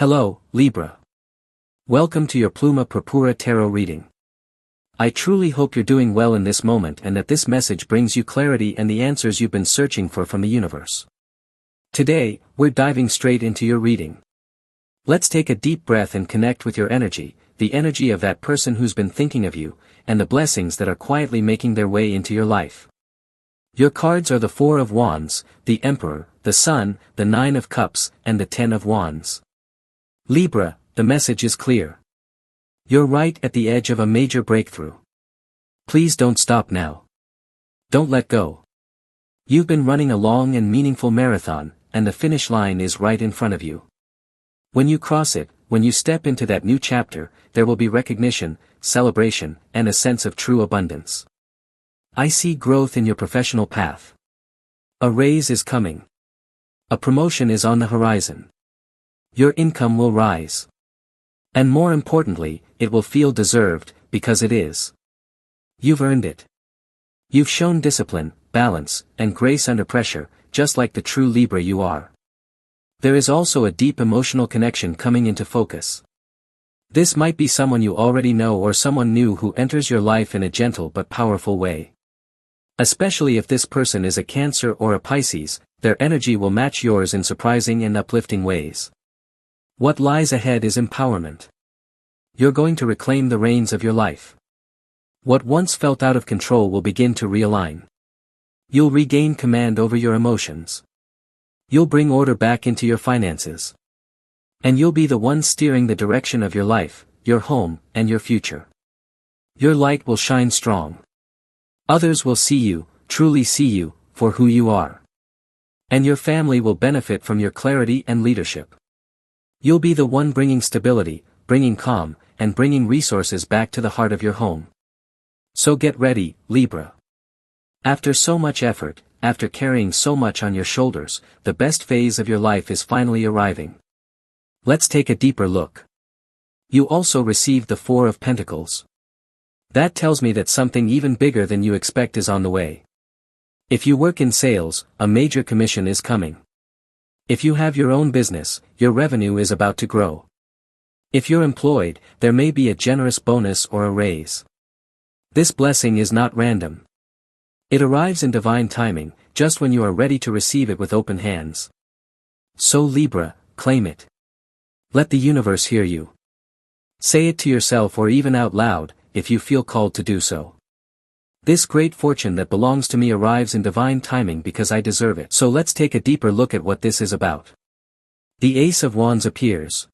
Hello, Libra. Welcome to your Pluma Purpura Tarot reading. I truly hope you're doing well in this moment and that this message brings you clarity and the answers you've been searching for from the universe. Today, we're diving straight into your reading. Let's take a deep breath and connect with your energy, the energy of that person who's been thinking of you, and the blessings that are quietly making their way into your life. Your cards are the Four of Wands, the Emperor, the Sun, the Nine of Cups, and the Ten of Wands. Libra, the message is clear. You're right at the edge of a major breakthrough. Please don't stop now. Don't let go. You've been running a long and meaningful marathon, and the finish line is right in front of you. When you cross it, when you step into that new chapter, there will be recognition, celebration, and a sense of true abundance. I see growth in your professional path. A raise is coming. A promotion is on the horizon. Your income will rise. And more importantly, it will feel deserved, because it is. You've earned it. You've shown discipline, balance, and grace under pressure, just like the true Libra you are. There is also a deep emotional connection coming into focus. This might be someone you already know or someone new who enters your life in a gentle but powerful way. Especially if this person is a Cancer or a Pisces, their energy will match yours in surprising and uplifting ways. What lies ahead is empowerment. You're going to reclaim the reins of your life. What once felt out of control will begin to realign. You'll regain command over your emotions. You'll bring order back into your finances. And you'll be the one steering the direction of your life, your home, and your future. Your light will shine strong. Others will see you, truly see you, for who you are. And your family will benefit from your clarity and leadership. You'll be the one bringing stability, bringing calm, and bringing resources back to the heart of your home. So get ready, Libra. After so much effort, after carrying so much on your shoulders, the best phase of your life is finally arriving. Let's take a deeper look. You also received the Four of Pentacles. That tells me that something even bigger than you expect is on the way. If you work in sales, a major commission is coming. If you have your own business, your revenue is about to grow. If you're employed, there may be a generous bonus or a raise. This blessing is not random. It arrives in divine timing, just when you are ready to receive it with open hands. So Libra, claim it. Let the universe hear you. Say it to yourself or even out loud, if you feel called to do so. This great fortune that belongs to me arrives in divine timing because I deserve it. So let's take a deeper look at what this is about. The Ace of Wands appears.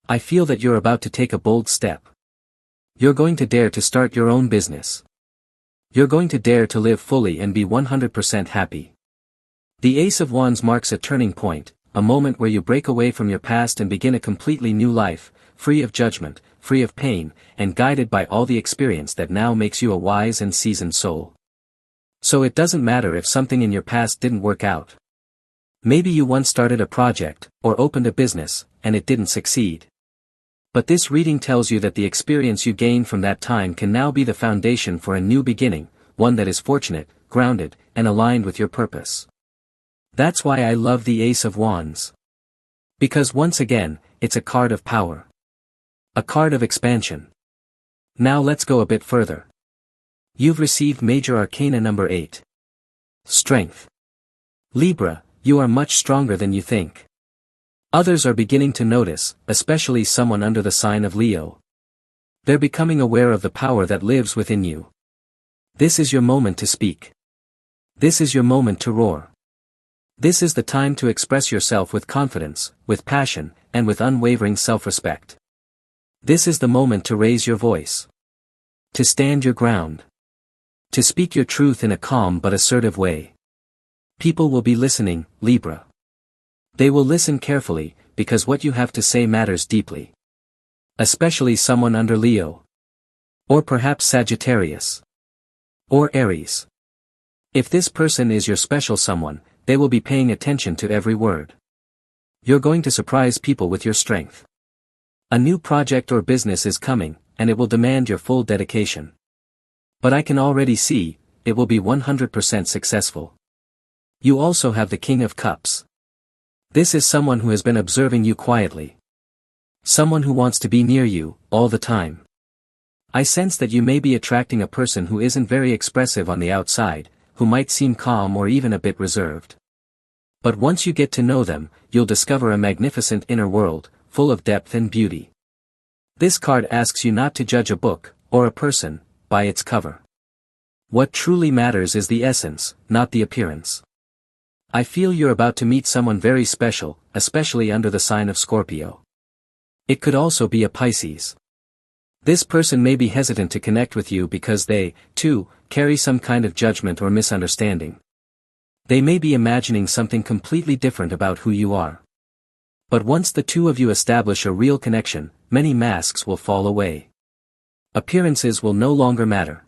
I feel that you're about to take a bold step. You're going to dare to start your own business. You're going to dare to live fully and be 100% happy. The Ace of Wands marks a turning point, a moment where you break away from your past and begin a completely new life, free of judgment, free of pain, and guided by all the experience that now makes you a wise and seasoned soul. So it doesn't matter if something in your past didn't work out. Maybe you once started a project, or opened a business, and it didn't succeed. But this reading tells you that the experience you gained from that time can now be the foundation for a new beginning, one that is fortunate, grounded, and aligned with your purpose. That's why I love the Ace of Wands. Because once again, it's a card of power. A card of expansion. Now let's go a bit further. You've received Major Arcana number 8. Strength. Libra, you are much stronger than you think. Others are beginning to notice, especially someone under the sign of Leo. They're becoming aware of the power that lives within you. This is your moment to speak. This is your moment to roar. This is the time to express yourself with confidence, with passion, and with unwavering self-respect. This is the moment to raise your voice. To stand your ground. To speak your truth in a calm but assertive way. People will be listening, Libra. They will listen carefully, because what you have to say matters deeply. Especially someone under Leo. Or perhaps Sagittarius. Or Aries. If this person is your special someone, they will be paying attention to every word. You're going to surprise people with your strength. A new project or business is coming, and it will demand your full dedication. But I can already see, it will be 100% successful. You also have the King of Cups. This is someone who has been observing you quietly. Someone who wants to be near you, all the time. I sense that you may be attracting a person who isn't very expressive on the outside, who might seem calm or even a bit reserved. But once you get to know them, you'll discover a magnificent inner world, full of depth and beauty. This card asks you not to judge a book, or a person, by its cover. What truly matters is the essence, not the appearance. I feel you're about to meet someone very special, especially under the sign of Scorpio. It could also be a Pisces. This person may be hesitant to connect with you because they, too, carry some kind of judgment or misunderstanding. They may be imagining something completely different about who you are. But once the two of you establish a real connection, many masks will fall away. Appearances will no longer matter.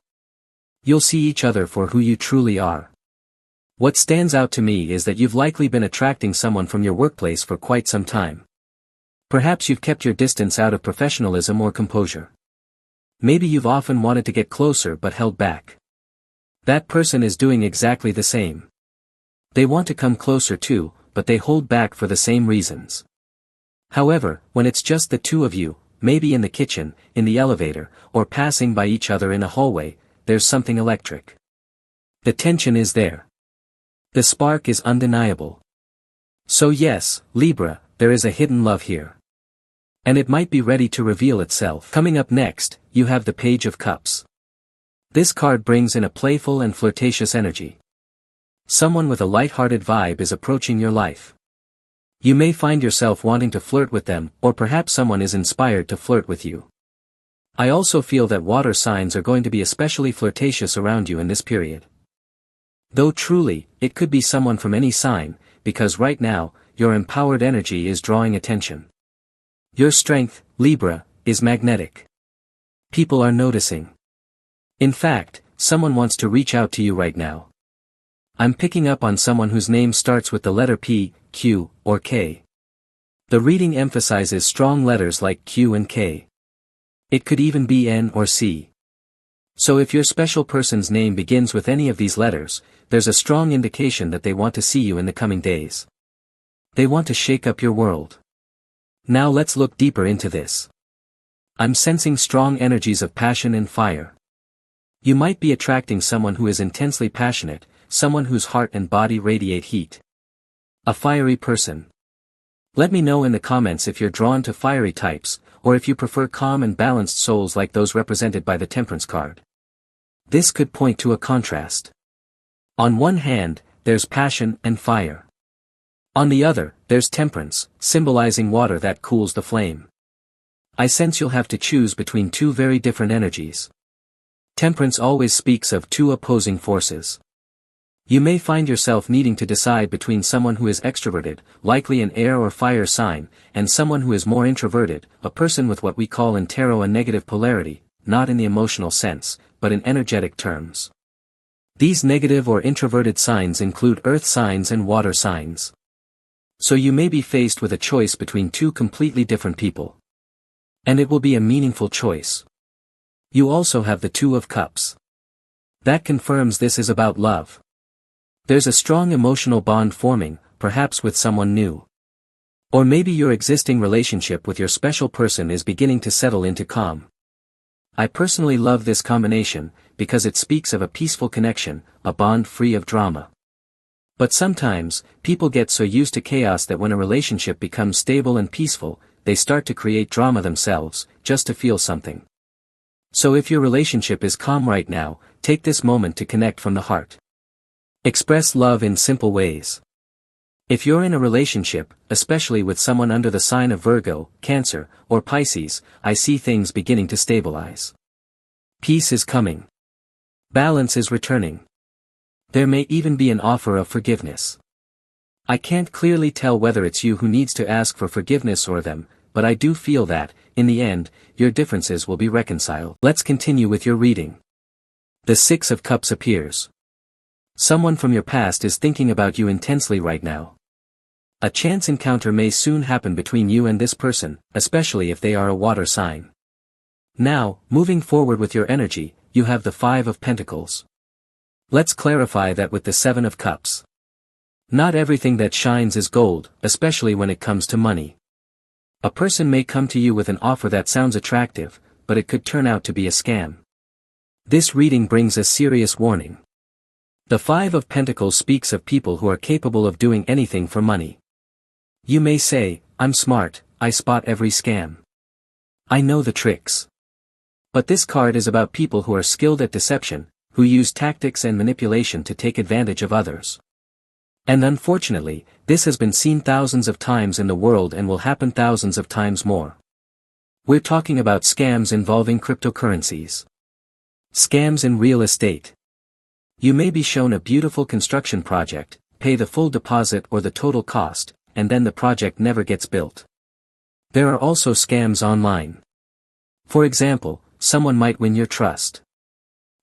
You'll see each other for who you truly are. What stands out to me is that you've likely been attracting someone from your workplace for quite some time. Perhaps you've kept your distance out of professionalism or composure. Maybe you've often wanted to get closer but held back. That person is doing exactly the same. They want to come closer too, but they hold back for the same reasons. However, when it's just the two of you, maybe in the kitchen, in the elevator, or passing by each other in a hallway, there's something electric. The tension is there. The spark is undeniable. So yes, Libra, there is a hidden love here. And it might be ready to reveal itself. Coming up next, you have the Page of Cups. This card brings in a playful and flirtatious energy. Someone with a light-hearted vibe is approaching your life. You may find yourself wanting to flirt with them, or perhaps someone is inspired to flirt with you. I also feel that water signs are going to be especially flirtatious around you in this period. Though truly, it could be someone from any sign, because right now, your empowered energy is drawing attention. Your strength, Libra, is magnetic. People are noticing. In fact, someone wants to reach out to you right now. I'm picking up on someone whose name starts with the letter P, Q, or K. The reading emphasizes strong letters like Q and K. It could even be N or C. So if your special person's name begins with any of these letters, there's a strong indication that they want to see you in the coming days. They want to shake up your world. Now let's look deeper into this. I'm sensing strong energies of passion and fire. You might be attracting someone who is intensely passionate, someone whose heart and body radiate heat. A fiery person. Let me know in the comments if you're drawn to fiery types, or if you prefer calm and balanced souls like those represented by the Temperance card. This could point to a contrast. On one hand, there's passion and fire. On the other, there's temperance, symbolizing water that cools the flame. I sense you'll have to choose between two very different energies. Temperance always speaks of two opposing forces. You may find yourself needing to decide between someone who is extroverted, likely an air or fire sign, and someone who is more introverted, a person with what we call in tarot a negative polarity, not in the emotional sense, but in energetic terms. These negative or introverted signs include earth signs and water signs. So you may be faced with a choice between two completely different people. And it will be a meaningful choice. You also have the Two of Cups. That confirms this is about love. There's a strong emotional bond forming, perhaps with someone new. Or maybe your existing relationship with your special person is beginning to settle into calm. I personally love this combination, because it speaks of a peaceful connection, a bond free of drama. But sometimes, people get so used to chaos that when a relationship becomes stable and peaceful, they start to create drama themselves, just to feel something. So if your relationship is calm right now, take this moment to connect from the heart. Express love in simple ways. If you're in a relationship, especially with someone under the sign of Virgo, Cancer, or Pisces, I see things beginning to stabilize. Peace is coming. Balance is returning. There may even be an offer of forgiveness. I can't clearly tell whether it's you who needs to ask for forgiveness or them, but I do feel that, in the end, your differences will be reconciled. Let's continue with your reading. The Six of Cups appears. Someone from your past is thinking about you intensely right now. A chance encounter may soon happen between you and this person, especially if they are a water sign. Now, moving forward with your energy, you have the Five of Pentacles. Let's clarify that with the Seven of Cups. Not everything that shines is gold, especially when it comes to money. A person may come to you with an offer that sounds attractive, but it could turn out to be a scam. This reading brings a serious warning. The Five of Pentacles speaks of people who are capable of doing anything for money. You may say, "I'm smart, I spot every scam. I know the tricks." But this card is about people who are skilled at deception, who use tactics and manipulation to take advantage of others. And unfortunately, this has been seen thousands of times in the world and will happen thousands of times more. We're talking about scams involving cryptocurrencies. Scams in real estate. You may be shown a beautiful construction project, pay the full deposit or the total cost, and then the project never gets built. There are also scams online. For example, someone might win your trust.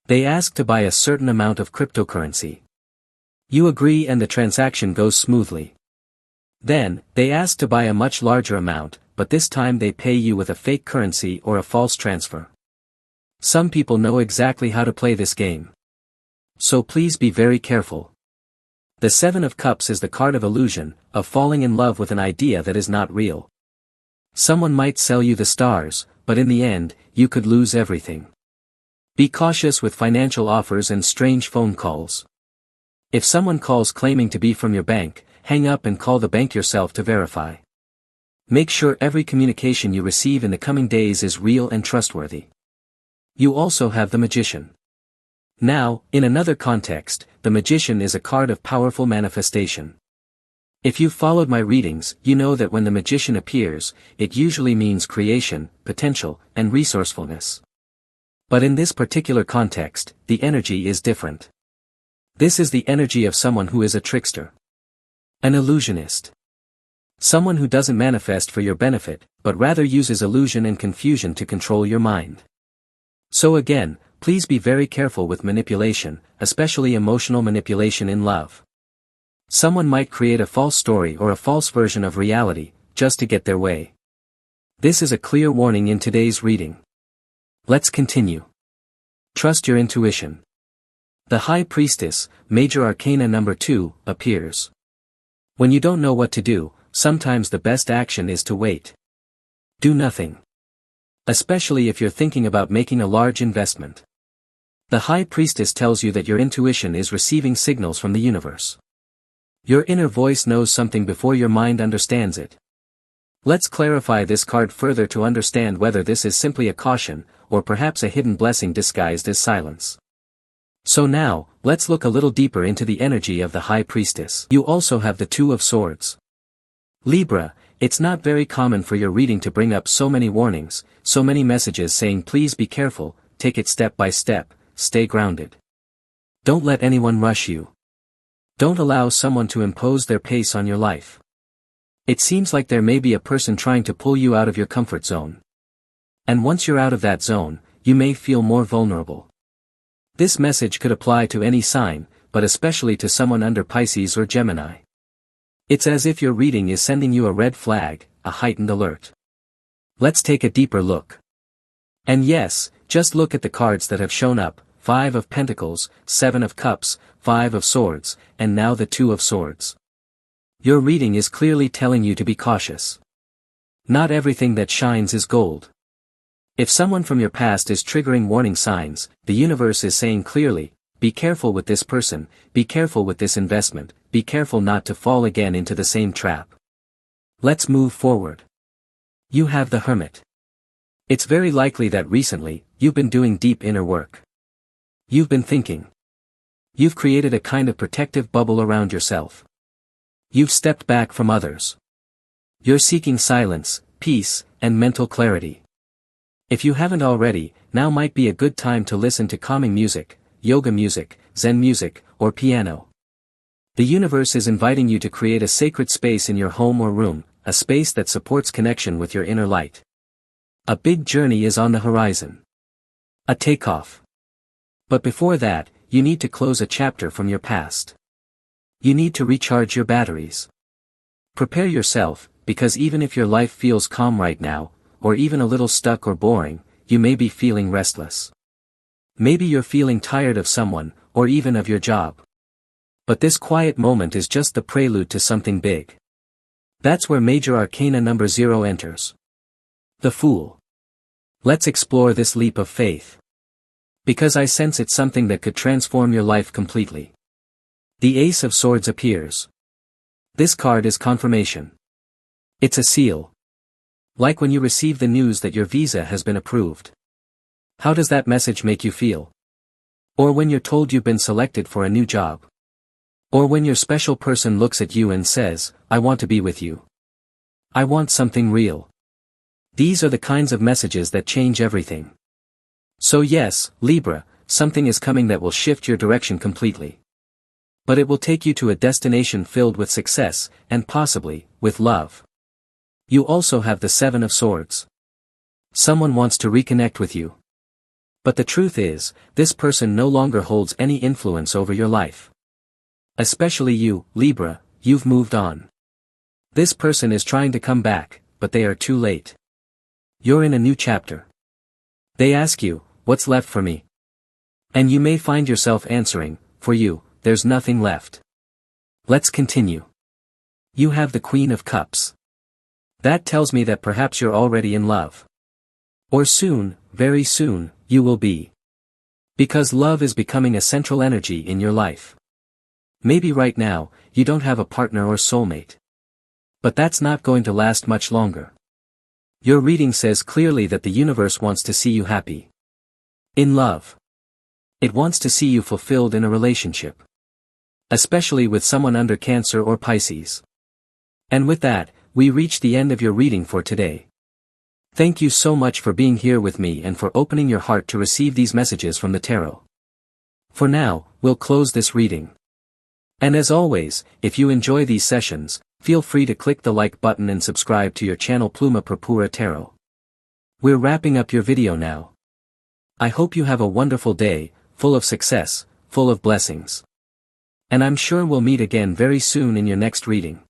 They ask to buy a certain amount of cryptocurrency. You agree and the transaction goes smoothly. Then, they ask to buy a much larger amount, but this time they pay you with a fake currency or a false transfer. Some people know exactly how to play this game. So please be very careful. The Seven of Cups is the card of illusion, of falling in love with an idea that is not real. Someone might sell you the stars, but in the end, you could lose everything. Be cautious with financial offers and strange phone calls. If someone calls claiming to be from your bank, hang up and call the bank yourself to verify. Make sure every communication you receive in the coming days is real and trustworthy. You also have the Magician. Now, in another context, the Magician is a card of powerful manifestation. If you've followed my readings, you know that when the Magician appears, it usually means creation, potential, and resourcefulness. But in this particular context, the energy is different. This is the energy of someone who is a trickster. An illusionist. Someone who doesn't manifest for your benefit, but rather uses illusion and confusion to control your mind. So again, please be very careful with manipulation, especially emotional manipulation in love. Someone might create a false story or a false version of reality, just to get their way. This is a clear warning in today's reading. Let's continue. Trust your intuition. The High Priestess, Major Arcana number 2, appears. When you don't know what to do, sometimes the best action is to wait. Do nothing. Especially if you're thinking about making a large investment. The High Priestess tells you that your intuition is receiving signals from the universe. Your inner voice knows something before your mind understands it. Let's clarify this card further to understand whether this is simply a caution, or perhaps a hidden blessing disguised as silence. So now, let's look a little deeper into the energy of the High Priestess. You also have the Two of Swords. Libra, it's not very common for your reading to bring up so many warnings, so many messages saying please be careful, take it step by step, stay grounded. Don't let anyone rush you. Don't allow someone to impose their pace on your life. It seems like there may be a person trying to pull you out of your comfort zone. And once you're out of that zone, you may feel more vulnerable. This message could apply to any sign, but especially to someone under Pisces or Gemini. It's as if your reading is sending you a red flag, a heightened alert. Let's take a deeper look. And yes, just look at the cards that have shown up: Five of Pentacles, Seven of Cups, Five of Swords, and now the Two of Swords. Your reading is clearly telling you to be cautious. Not everything that shines is gold. If someone from your past is triggering warning signs, the universe is saying clearly, be careful with this person, be careful with this investment, be careful not to fall again into the same trap. Let's move forward. You have the Hermit. It's very likely that recently, you've been doing deep inner work. You've been thinking. You've created a kind of protective bubble around yourself. You've stepped back from others. You're seeking silence, peace, and mental clarity. If you haven't already, now might be a good time to listen to calming music, yoga music, Zen music, or piano. The universe is inviting you to create a sacred space in your home or room, a space that supports connection with your inner light. A big journey is on the horizon. A takeoff. But before that, you need to close a chapter from your past. You need to recharge your batteries. Prepare yourself, because even if your life feels calm right now, or even a little stuck or boring, you may be feeling restless. Maybe you're feeling tired of someone, or even of your job. But this quiet moment is just the prelude to something big. That's where major arcana number 0 enters. The Fool. Let's explore this leap of faith. Because I sense it's something that could transform your life completely. The Ace of Swords appears. This card is confirmation. It's a seal. Like when you receive the news that your visa has been approved. How does that message make you feel? Or when you're told you've been selected for a new job. Or when your special person looks at you and says, I want to be with you. I want something real. These are the kinds of messages that change everything. So yes, Libra, something is coming that will shift your direction completely. But it will take you to a destination filled with success, and possibly, with love. You also have the Seven of Swords. Someone wants to reconnect with you. But the truth is, this person no longer holds any influence over your life. Especially you, Libra, you've moved on. This person is trying to come back, but they are too late. You're in a new chapter. They ask you, what's left for me? And you may find yourself answering, for you, there's nothing left. Let's continue. You have the Queen of Cups. That tells me that perhaps you're already in love. Or soon, very soon, you will be. Because love is becoming a central energy in your life. Maybe right now, you don't have a partner or soulmate. But that's not going to last much longer. Your reading says clearly that the universe wants to see you happy. In love. It wants to see you fulfilled in a relationship. Especially with someone under Cancer or Pisces. And with that, we reach the end of your reading for today. Thank you so much for being here with me and for opening your heart to receive these messages from the tarot. For now, we'll close this reading. And as always, if you enjoy these sessions, feel free to click the like button and subscribe to your channel Pluma Purpura Tarot. We're wrapping up your video now. I hope you have a wonderful day, full of success, full of blessings. And I'm sure we'll meet again very soon in your next reading.